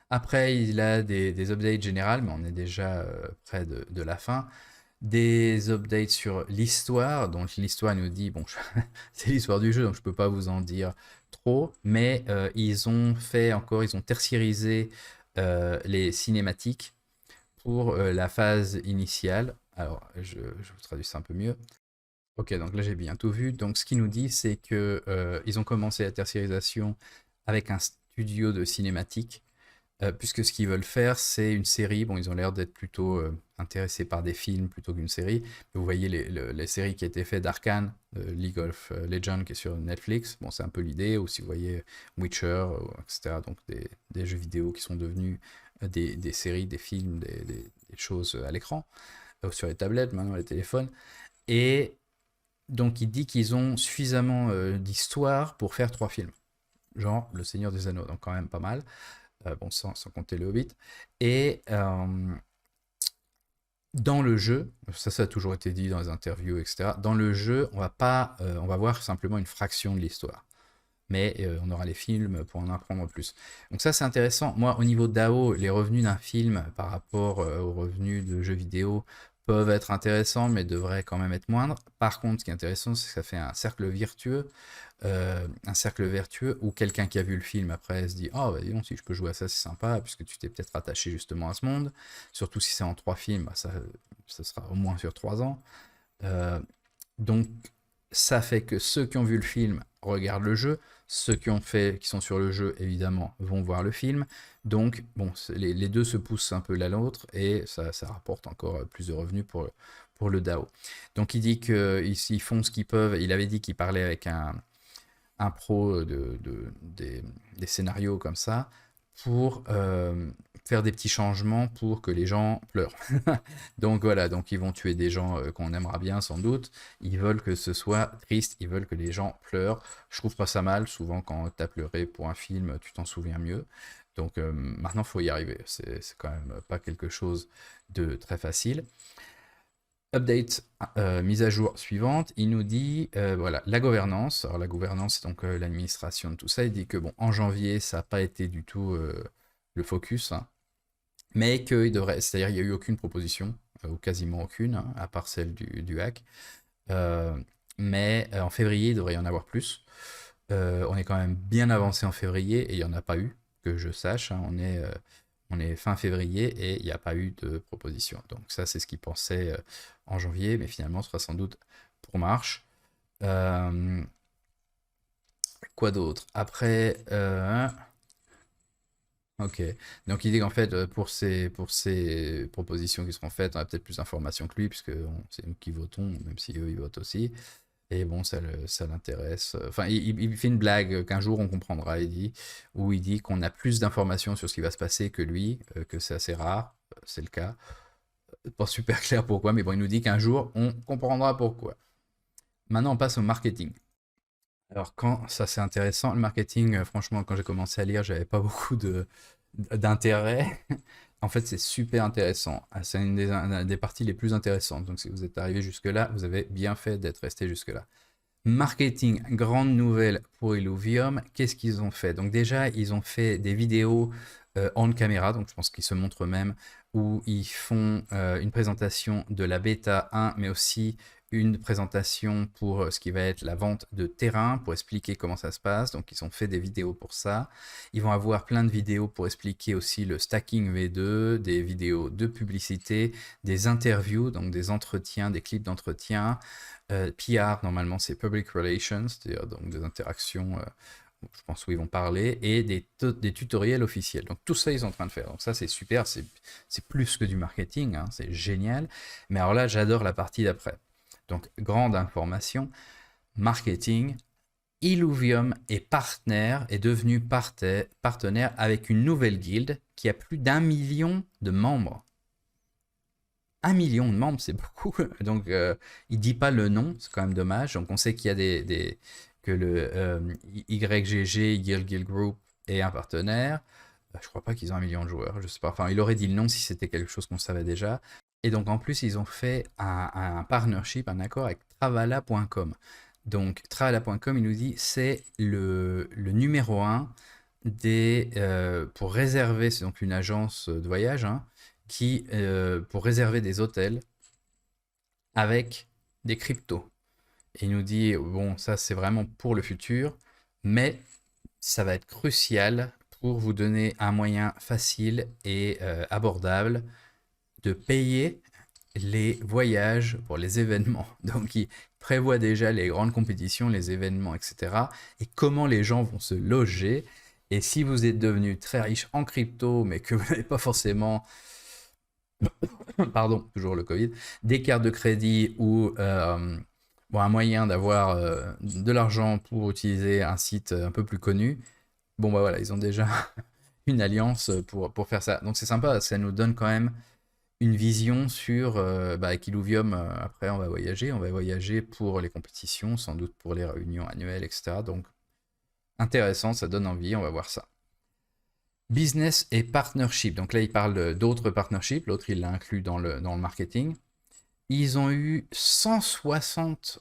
Après, il a des updates générales, mais on est déjà près de la fin. Des updates sur l'histoire. Donc l'histoire nous dit, bon, c'est l'histoire du jeu, donc je peux pas vous en dire trop, mais ils ont fait encore, ils ont tertiarisé les cinématiques pour la phase initiale. Alors, je vous traduis ça un peu mieux. Ok, donc là j'ai bien tout vu. Donc ce qu'il nous dit, c'est que ils ont commencé la tertiarisation avec un studio de cinématiques, puisque ce qu'ils veulent faire, c'est une série. Bon, ils ont l'air d'être plutôt intéressés par des films plutôt qu'une série. Vous voyez les séries qui étaient faites d'Arkane, League of Legends qui est sur Netflix. Bon, c'est un peu l'idée. Ou si vous voyez Witcher, etc. Donc des jeux vidéo qui sont devenus des séries, des films, des choses à l'écran, sur les tablettes, maintenant les téléphones. Et donc il dit qu'ils ont suffisamment d'histoire pour faire 3 films. Genre Le Seigneur des Anneaux, donc quand même pas mal. Bon, sans compter le Hobbit. Et dans le jeu, ça a toujours été dit dans les interviews, etc. Dans le jeu, on va voir simplement une fraction de l'histoire. Mais on aura les films pour en apprendre plus. Donc ça, c'est intéressant. Moi, au niveau DAO, les revenus d'un film par rapport aux revenus de jeux vidéo peuvent être intéressants, mais devraient quand même être moindres. Par contre, ce qui est intéressant, c'est que ça fait un cercle vertueux où quelqu'un qui a vu le film après se dit oh bah dis donc, si je peux jouer à ça c'est sympa, puisque tu t'es peut-être attaché justement à ce monde, surtout si c'est en 3 films, bah, ça sera au moins sur 3 ans. Donc ça fait que ceux qui ont vu le film regardent le jeu, ceux qui sont sur le jeu évidemment vont voir le film, donc bon, les deux se poussent un peu l'un l'autre, et ça rapporte encore plus de revenus pour le DAO. Donc il dit qu'ils font ce qu'ils peuvent. Il avait dit qu'il parlait avec un pro des scénarios comme ça, pour faire des petits changements pour que les gens pleurent. Donc voilà, donc ils vont tuer des gens qu'on aimera bien sans doute, ils veulent que ce soit triste, ils veulent que les gens pleurent. Je trouve pas ça mal, souvent quand tu as pleuré pour un film, tu t'en souviens mieux. Donc maintenant, il faut y arriver, c'est quand même pas quelque chose de très facile. Update, mise à jour suivante, il nous dit, voilà, la gouvernance. Alors la gouvernance, c'est donc l'administration de tout ça. Il dit que bon, en janvier, ça n'a pas été du tout le focus, hein, mais qu'il devrait, c'est-à-dire il n'y a eu aucune proposition, ou quasiment aucune, hein, à part celle du hack. Mais en février, il devrait y en avoir plus. On est quand même bien avancé en février et il n'y en a pas eu, que je sache, hein. On est fin février et il n'y a pas eu de proposition. Donc ça, c'est ce qu'ils pensaient en janvier, mais finalement, ce sera sans doute pour mars. Euh, quoi d'autre? Après, ok. Donc il dit qu'en fait, pour ces propositions qui seront faites, on a peut-être plus d'informations que lui, puisque c'est nous qui votons, même si eux, ils votent aussi. Et bon, ça l'intéresse. Enfin, il fait une blague qu'un jour on comprendra, il dit, où il dit qu'on a plus d'informations sur ce qui va se passer que lui, que c'est assez rare, c'est le cas. Pas super clair pourquoi, mais bon, il nous dit qu'un jour on comprendra pourquoi. Maintenant, on passe au marketing. Alors, quand ça c'est intéressant, le marketing, franchement, quand j'ai commencé à lire, j'avais pas beaucoup d'intérêt. En fait, c'est super intéressant. Ah, c'est une des parties les plus intéressantes. Donc, si vous êtes arrivé jusque-là, vous avez bien fait d'être resté jusque-là. Marketing, grande nouvelle pour Illuvium. Qu'est-ce qu'ils ont fait? Donc déjà, ils ont fait des vidéos on caméra, donc je pense qu'ils se montrent eux-mêmes, où ils font une présentation de la bêta 1, mais aussi une présentation pour ce qui va être la vente de terrain, pour expliquer comment ça se passe. Donc ils ont fait des vidéos pour ça. Ils vont avoir plein de vidéos pour expliquer aussi le stacking V2, des vidéos de publicité, des interviews, donc des entretiens, des clips d'entretien. PR, normalement, c'est Public Relations, c'est-à-dire donc des interactions, je pense, où ils vont parler, et des tutoriels officiels. Donc tout ça, ils sont en train de faire. Donc ça, c'est super, c'est plus que du marketing, hein, c'est génial. Mais alors là, j'adore la partie d'après. Donc, grande information, marketing, Illuvium est devenu partenaire avec une nouvelle guilde qui a plus d'1 million de membres. 1 million de membres, c'est beaucoup. Donc, il dit pas le nom, c'est quand même dommage. Donc, on sait qu'il y a que le YGG, Guild Group, est un partenaire. Je crois pas qu'ils ont 1 million de joueurs, je sais pas. Enfin, il aurait dit le nom si c'était quelque chose qu'on savait déjà. Et donc, en plus, ils ont fait un partnership, un accord avec Travala.com. Donc, Travala.com, il nous dit, c'est le numéro un pour réserver, c'est donc une agence de voyage, hein, pour réserver des hôtels avec des cryptos. Et il nous dit, bon, ça c'est vraiment pour le futur, mais ça va être crucial pour vous donner un moyen facile et abordable de payer les voyages pour les événements. Donc il prévoit déjà les grandes compétitions, les événements, etc. Et comment les gens vont se loger. Et si vous êtes devenu très riche en crypto, mais que vous n'avez pas forcément pardon, toujours le Covid, des cartes de crédit ou bon, un moyen d'avoir de l'argent pour utiliser un site un peu plus connu, bon bah voilà, ils ont déjà une alliance pour faire ça. Donc c'est sympa, ça nous donne quand même une vision sur, bah, avec Illuvium, après on va voyager pour les compétitions, sans doute pour les réunions annuelles, etc. Donc intéressant, ça donne envie, on va voir ça. Business et partnership. Donc là, il parle d'autres partnerships. L'autre, il l'a inclus dans le marketing. Ils ont eu 160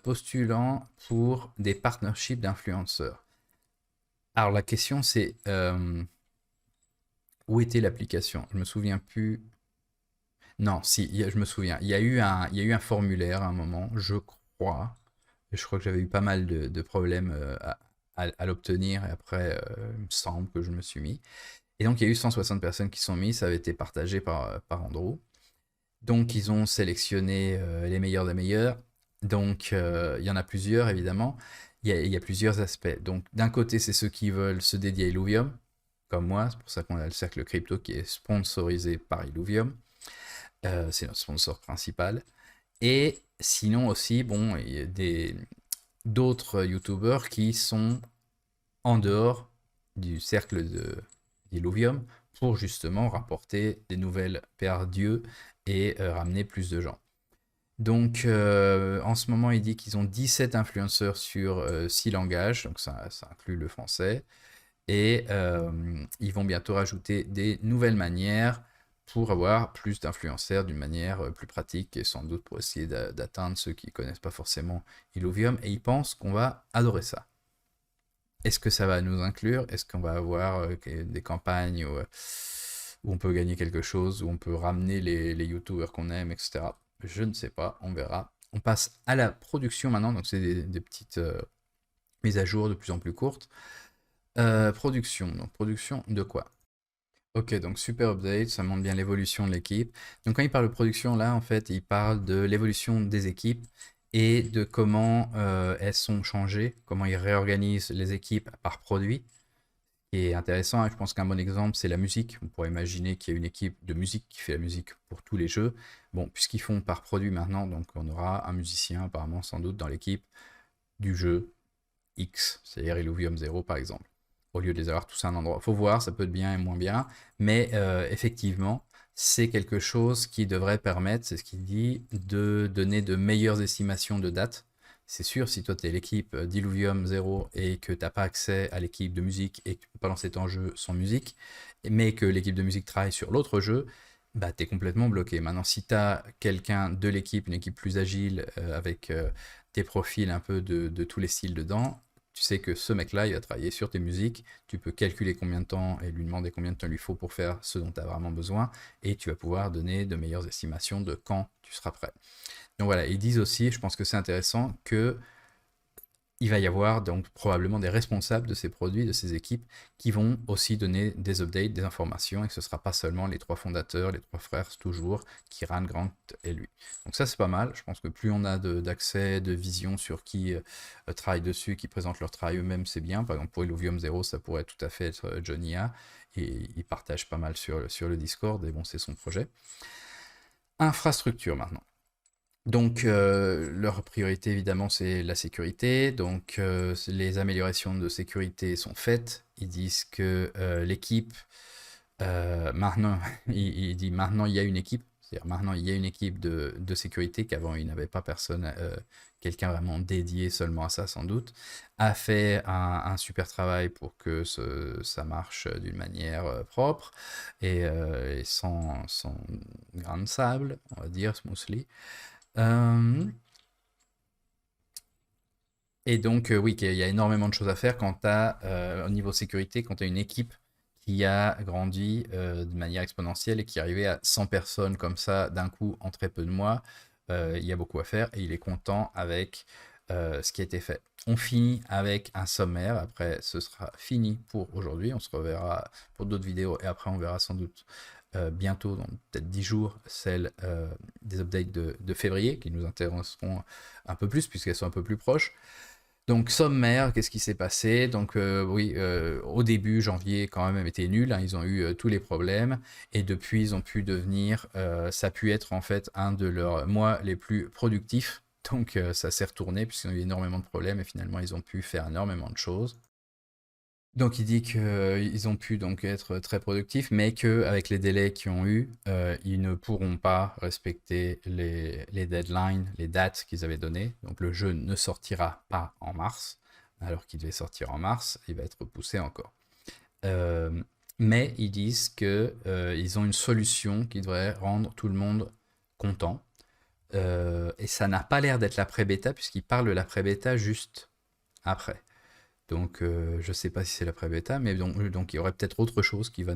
postulants pour des partnerships d'influenceurs. Alors la question, c'est où était l'application? Je me souviens plus. Non, si, je me souviens. Il y a eu un formulaire à un moment, je crois. Et je crois que j'avais eu pas mal de problèmes à l'obtenir. Et après, il me semble que je me suis mis. Et donc, il y a eu 160 personnes qui sont mises, ça avait été partagé par Andrew. Donc, ils ont sélectionné les meilleurs des meilleurs. Donc, il y en a plusieurs, évidemment. Il y a plusieurs aspects. Donc, d'un côté, c'est ceux qui veulent se dédier à Illuvium, comme moi. C'est pour ça qu'on a le cercle crypto qui est sponsorisé par Illuvium. C'est notre sponsor principal. Et sinon aussi, bon, il y a d'autres YouTubers qui sont en dehors du cercle d'Illuvium pour justement rapporter des nouvelles perdues et ramener plus de gens. Donc en ce moment, il dit qu'ils ont 17 influenceurs sur 6 langages, donc ça inclut le français, et ils vont bientôt rajouter des nouvelles manières pour avoir plus d'influenceurs d'une manière plus pratique et sans doute pour essayer d'atteindre ceux qui ne connaissent pas forcément Illuvium, et ils pensent qu'on va adorer ça. Est-ce que ça va nous inclure? Est-ce qu'on va avoir des campagnes où on peut gagner quelque chose, où on peut ramener les youtubeurs qu'on aime, etc. Je ne sais pas, on verra. On passe à la production maintenant, donc c'est des petites mise à jour de plus en plus courte. Production, donc production de quoi? Ok, donc super update, ça montre bien l'évolution de l'équipe. Donc quand il parle de production, là, en fait, il parle de l'évolution des équipes et de comment elles sont changées, comment ils réorganisent les équipes par produit. Ce qui est intéressant, et je pense qu'un bon exemple, c'est la musique. On pourrait imaginer qu'il y a une équipe de musique qui fait la musique pour tous les jeux. Bon, puisqu'ils font par produit maintenant, donc on aura un musicien apparemment sans doute dans l'équipe du jeu X, c'est-à-dire Illuvium 0 par exemple, au lieu de les avoir tous à un endroit. Faut voir, ça peut être bien et moins bien, mais effectivement, c'est quelque chose qui devrait permettre, c'est ce qu'il dit, de donner de meilleures estimations de dates. C'est sûr, si toi tu es l'équipe d'Illuvium 0 et que tu n'as pas accès à l'équipe de musique et que tu peux pas lancer ton jeu sans musique, mais que l'équipe de musique travaille sur l'autre jeu, bah, tu es complètement bloqué. Maintenant, si tu as quelqu'un de l'équipe, une équipe plus agile, avec des profils un peu de tous les styles dedans, tu sais que ce mec-là, il va travailler sur tes musiques, tu peux calculer combien de temps et lui demander combien de temps il lui faut pour faire ce dont tu as vraiment besoin, et tu vas pouvoir donner de meilleures estimations de quand tu seras prêt. Donc voilà, ils disent aussi, je pense que c'est intéressant, que il va y avoir donc probablement des responsables de ces produits, de ces équipes, qui vont aussi donner des updates, des informations, et que ce ne sera pas seulement les trois fondateurs, les trois frères toujours, Kiran, Grant et lui. Donc ça c'est pas mal, je pense que plus on a d'accès, de vision sur qui travaille dessus, qui présente leur travail eux-mêmes, c'est bien. Par exemple pour Illuvium 0, ça pourrait tout à fait être Johnny A, et il partage pas mal sur le Discord, et bon c'est son projet. Infrastructure maintenant. Donc, leur priorité, évidemment, c'est la sécurité. Donc, les améliorations de sécurité sont faites. Ils disent que l'équipe, maintenant, il dit maintenant, il y a une équipe. C'est-à-dire maintenant, il y a une équipe de sécurité qu'avant, il n'avait pas personne, quelqu'un vraiment dédié seulement à ça, sans doute, a fait un super travail pour que ça marche d'une manière propre et sans grain de sable, on va dire, smoothly. Et donc, oui, qu'il y a énormément de choses à faire quand tu as, au niveau sécurité, quand tu as une équipe qui a grandi de manière exponentielle et qui est arrivée à 100 personnes comme ça d'un coup en très peu de mois. Il y a beaucoup à faire et il est content avec ce qui a été fait. On finit avec un sommaire. Après, ce sera fini pour aujourd'hui. On se reverra pour d'autres vidéos et après, on verra sans doute bientôt, dans peut-être 10 jours, celles des updates de février qui nous intéresseront un peu plus puisqu'elles sont un peu plus proches. Donc sommaire, qu'est-ce qui s'est passé? Donc oui, au début, janvier quand même été nul, hein, ils ont eu tous les problèmes, et depuis ils ont pu devenir, ça a pu être en fait un de leurs mois les plus productifs, donc ça s'est retourné puisqu'ils ont eu énormément de problèmes et finalement ils ont pu faire énormément de choses. Donc il dit qu'ils ont pu donc être très productifs, mais qu'avec les délais qu'ils ont eu, ils ne pourront pas respecter les deadlines, les dates qu'ils avaient données. Donc le jeu ne sortira pas en mars, alors qu'il devait sortir en mars, il va être repoussé encore. Mais ils disent qu'ils ont une solution qui devrait rendre tout le monde content. Et ça n'a pas l'air d'être la pré-bêta, puisqu'ils parlent de la pré-bêta juste après. Donc, je ne sais pas si c'est la pré-bêta, mais donc il y aurait peut-être autre chose qui va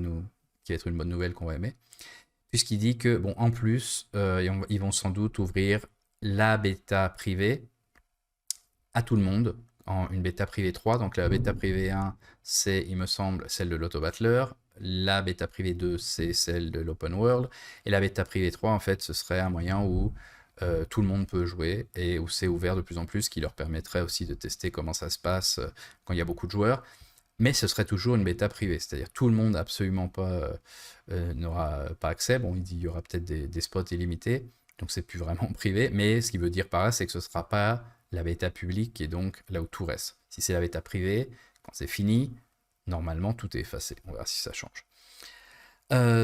être une bonne nouvelle qu'on va aimer. Puisqu'il dit que, bon, en plus, ils vont sans doute ouvrir la bêta privée à tout le monde, en une bêta privée 3. Donc, la bêta privée 1, c'est, il me semble, celle de l'Auto-Battler. La bêta privée 2, c'est celle de l'Open World. Et la bêta privée 3, en fait, ce serait un moyen où tout le monde peut jouer et où c'est ouvert de plus en plus, qui leur permettrait aussi de tester comment ça se passe quand il y a beaucoup de joueurs. Mais ce serait toujours une bêta privée, c'est-à-dire tout le monde absolument pas n'aura pas accès. Bon, il dit il y aura peut-être des spots illimités, donc c'est plus vraiment privé. Mais ce qui veut dire par là, c'est que ce sera pas la bêta publique et donc là où tout reste. Si c'est la bêta privée, quand c'est fini, normalement tout est effacé. On verra si ça change.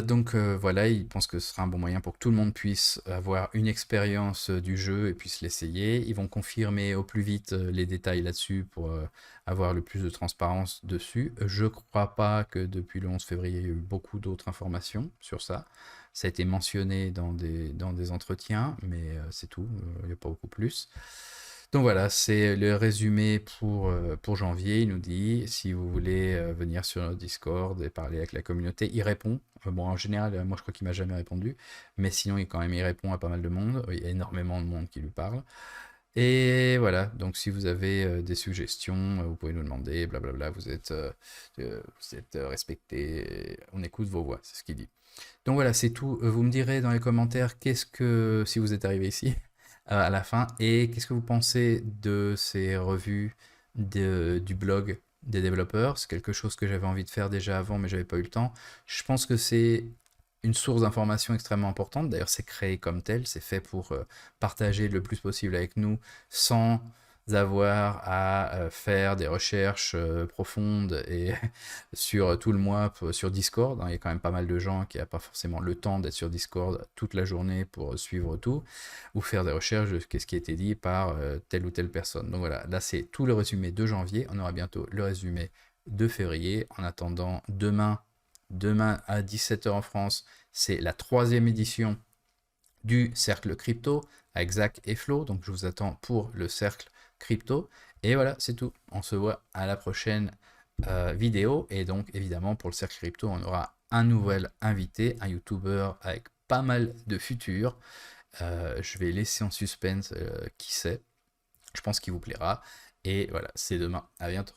Donc voilà, il pense que ce sera un bon moyen pour que tout le monde puisse avoir une expérience du jeu et puisse l'essayer. Ils vont confirmer au plus vite les détails là-dessus pour avoir le plus de transparence dessus. Je crois pas que depuis le 11 février, il y a eu beaucoup d'autres informations sur ça. Ça a été mentionné dans des entretiens, mais c'est tout, il n'y a pas beaucoup plus. Donc voilà, c'est le résumé pour janvier. Il nous dit, si vous voulez venir sur notre Discord et parler avec la communauté, il répond. Bon, en général, moi je crois qu'il m'a jamais répondu, mais sinon quand même il répond à pas mal de monde. Il y a énormément de monde qui lui parle. Et voilà, donc si vous avez des suggestions, vous pouvez nous demander, blablabla, vous êtes respectés, on écoute vos voix, c'est ce qu'il dit. Donc voilà, c'est tout. Vous me direz dans les commentaires si vous êtes arrivé ici à la fin, et qu'est-ce que vous pensez de ces revues du blog des développeurs. C'est quelque chose que j'avais envie de faire déjà avant, mais j'avais pas eu le temps. Je pense que c'est une source d'information extrêmement importante. D'ailleurs, c'est créé comme tel, c'est fait pour partager le plus possible avec nous sans avoir à faire des recherches profondes et sur tout le mois sur Discord, hein. Il y a quand même pas mal de gens qui n'ont pas forcément le temps d'être sur Discord toute la journée pour suivre tout ou faire des recherches de ce qui a été dit par telle ou telle personne. Donc voilà, là c'est tout le résumé de janvier. On aura bientôt le résumé de février. En attendant, demain à 17 h en France, c'est la 3e édition du Cercle Crypto avec Zach et Flo. Donc je vous attends pour le Cercle Crypto. Et voilà, c'est tout. On se voit à la prochaine vidéo. Et donc évidemment pour le Cercle Crypto, on aura un nouvel invité, un YouTuber avec pas mal de futurs. Je vais laisser en suspense qui c'est. Je pense qu'il vous plaira. Et voilà, c'est demain. À bientôt.